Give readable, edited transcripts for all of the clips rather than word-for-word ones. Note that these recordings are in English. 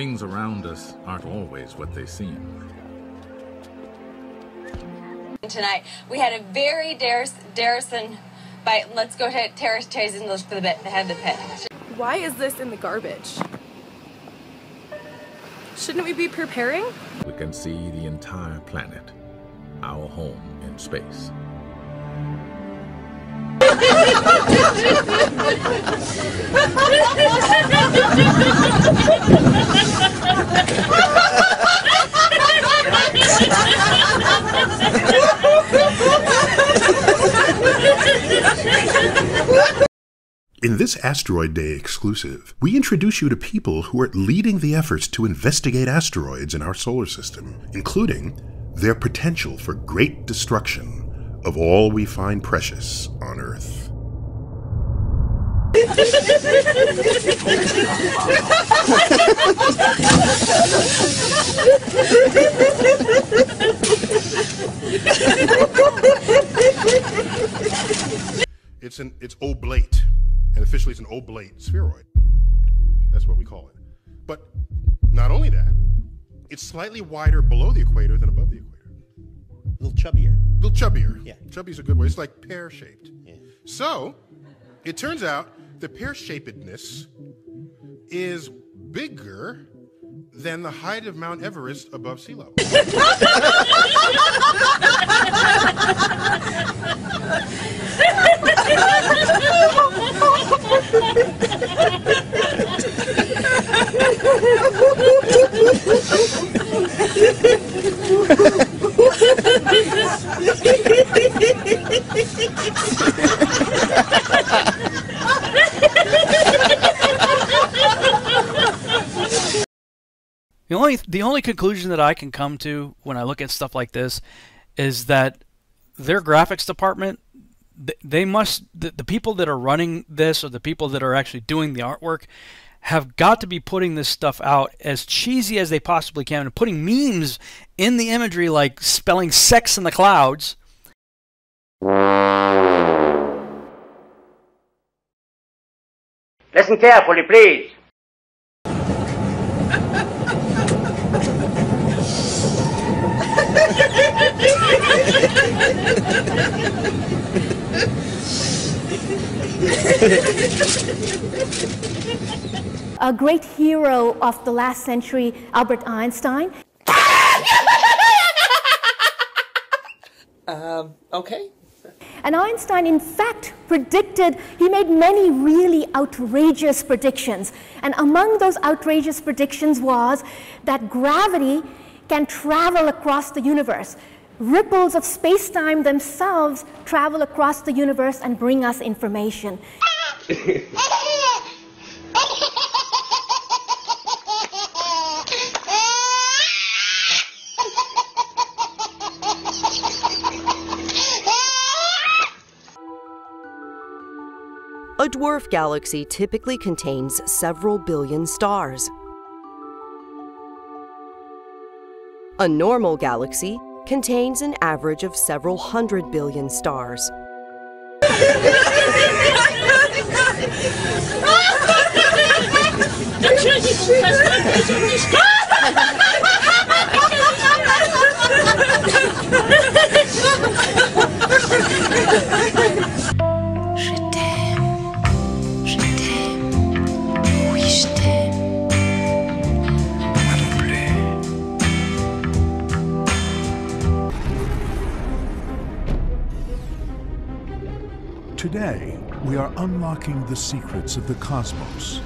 Things around us aren't always what they seem. Tonight, we had a very daresome bite. Let's go to Terry's and look for the head of the pit. Why is this in the garbage? Shouldn't we be preparing? We can see the entire planet, our home in space. In this Asteroid Day exclusive, we introduce you to people who are leading the efforts to investigate asteroids in our solar system, including their potential for great destruction of all we find precious on Earth. It's oblate, and officially it's an oblate spheroid. That's what we call it. But not only that, it's slightly wider below the equator than above the equator. A little chubbier. A little chubbier. Yeah. Chubby's a good word. It's like pear-shaped. Yeah. So, it turns out the pear-shapedness is bigger than the height of Mount Everest above sea level. The only conclusion that I can come to when I look at stuff like this is that their graphics department, the people that are running this, or the people that are actually doing the artwork, have got to be putting this stuff out as cheesy as they possibly can, and putting memes in the imagery like spelling sex in the clouds. Listen carefully, please. A great hero of the last century, Albert Einstein. Okay. And Einstein, in fact, he made many really outrageous predictions. And among those outrageous predictions was that gravity can travel across the universe. Ripples of space-time themselves travel across the universe and bring us information. A dwarf galaxy typically contains several billion stars. A normal galaxy contains an average of several hundred billion stars. Today, we are unlocking the secrets of the cosmos.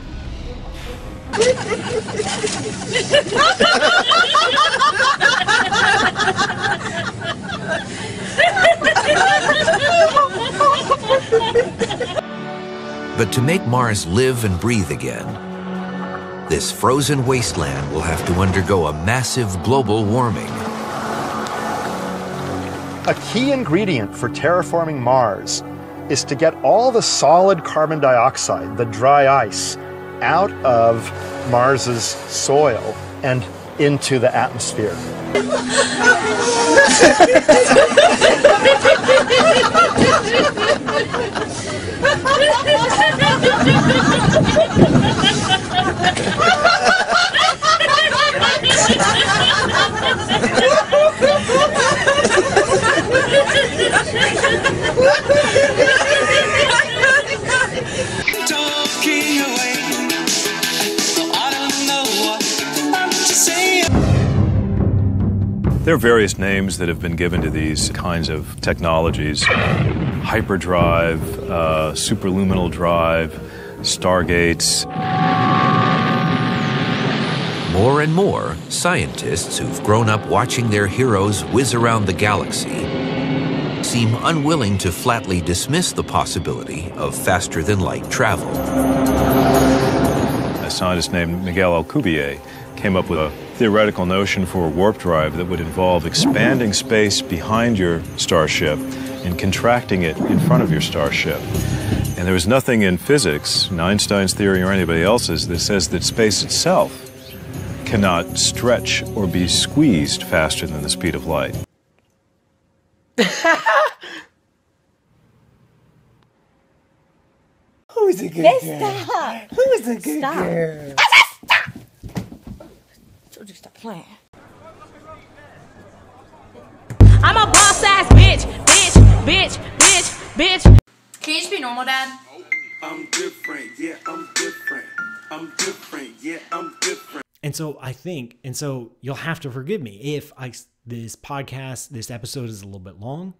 But to make Mars live and breathe again, this frozen wasteland will have to undergo a massive global warming. A key ingredient for terraforming Mars is to get all the solid carbon dioxide, the dry ice, out of Mars's soil and into the atmosphere. There are various names that have been given to these kinds of technologies. Hyperdrive, superluminal drive, stargates. More and more, scientists who've grown up watching their heroes whiz around the galaxy seem unwilling to flatly dismiss the possibility of faster-than-light travel. A scientist named Miguel Alcubierre came up with a theoretical notion for a warp drive that would involve expanding space behind your starship and contracting it in front of your starship. And there was nothing in physics, Einstein's theory or anybody else's, that says that space itself cannot stretch or be squeezed faster than the speed of light. Who's a good girl? Stop. Who's a good girl? Stop. Told you to stop playing. I'm a boss ass bitch. Can you just be normal, Dad? I'm different, yeah, I'm different. I'm different, yeah, I'm different. And so I think, and so you'll have to forgive me if this podcast, this episode is a little bit long,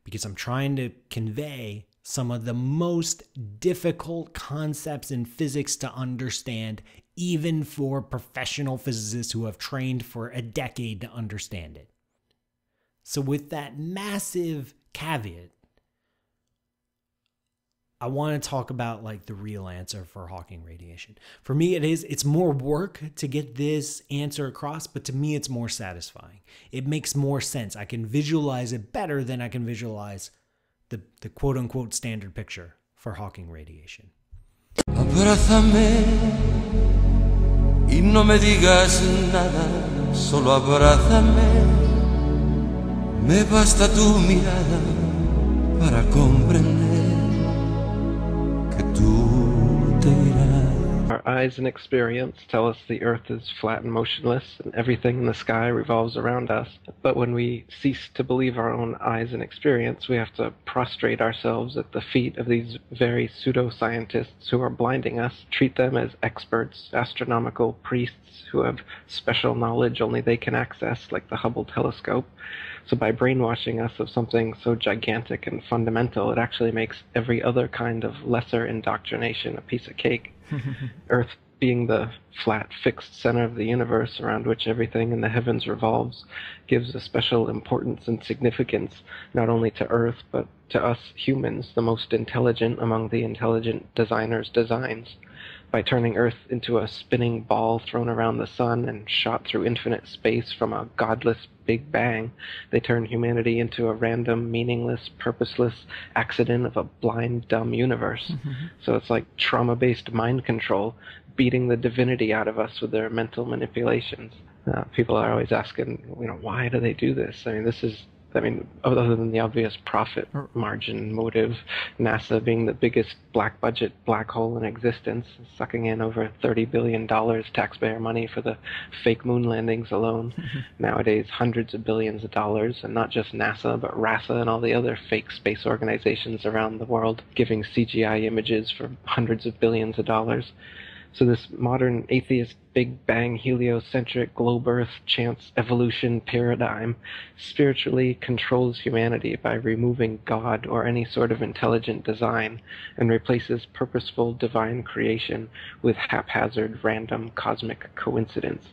because I'm trying to convey some of the most difficult concepts in physics to understand, even for professional physicists who have trained for a decade to understand it. So with that massive caveat, I want to talk about like the real answer for Hawking radiation. For me, it's more work to get this answer across, but to me, it's more satisfying. It makes more sense. I can visualize it better than I can visualize the quote unquote standard picture for Hawking radiation. Abrázame y no me digas nada, solo abrázame. Me basta tu mirada para comprender. Our eyes and experience tell us the Earth is flat and motionless, and everything in the sky revolves around us. But when we cease to believe our own eyes and experience, we have to prostrate ourselves at the feet of these very pseudo-scientists who are blinding us, treat them as experts, astronomical priests who have special knowledge only they can access, like the Hubble telescope. So by brainwashing us of something so gigantic and fundamental, it actually makes every other kind of lesser indoctrination a piece of cake. Earth being the flat, fixed center of the universe around which everything in the heavens revolves gives a special importance and significance not only to Earth, but to us humans, the most intelligent among the intelligent designers' designs. By turning Earth into a spinning ball thrown around the sun and shot through infinite space from a godless Big Bang, they turn humanity into a random, meaningless, purposeless accident of a blind, dumb universe. So it's like trauma-based mind control, beating the divinity out of us with their mental manipulations. People are always asking, why do they do this? Other than the obvious profit margin motive, NASA being the biggest black budget black hole in existence, sucking in over $30 billion taxpayer money for the fake moon landings alone. Nowadays, hundreds of billions of dollars, and not just NASA, but RASA and all the other fake space organizations around the world, giving CGI images for hundreds of billions of dollars. So this modern atheist Big Bang heliocentric globe Earth chance evolution paradigm spiritually controls humanity by removing God or any sort of intelligent design and replaces purposeful divine creation with haphazard random cosmic coincidence.